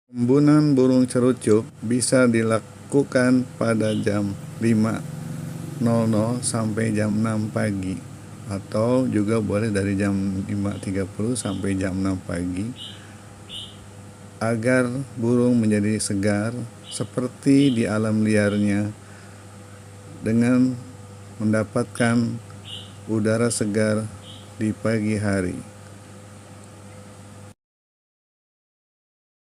Pembunuhan burung cerucuk bisa dilakukan pada jam 5.00 sampai jam 6 pagi, atau juga boleh dari jam 5.30 sampai jam 6 pagi, agar burung menjadi segar seperti di alam liarnya dengan mendapatkan udara segar di pagi hari.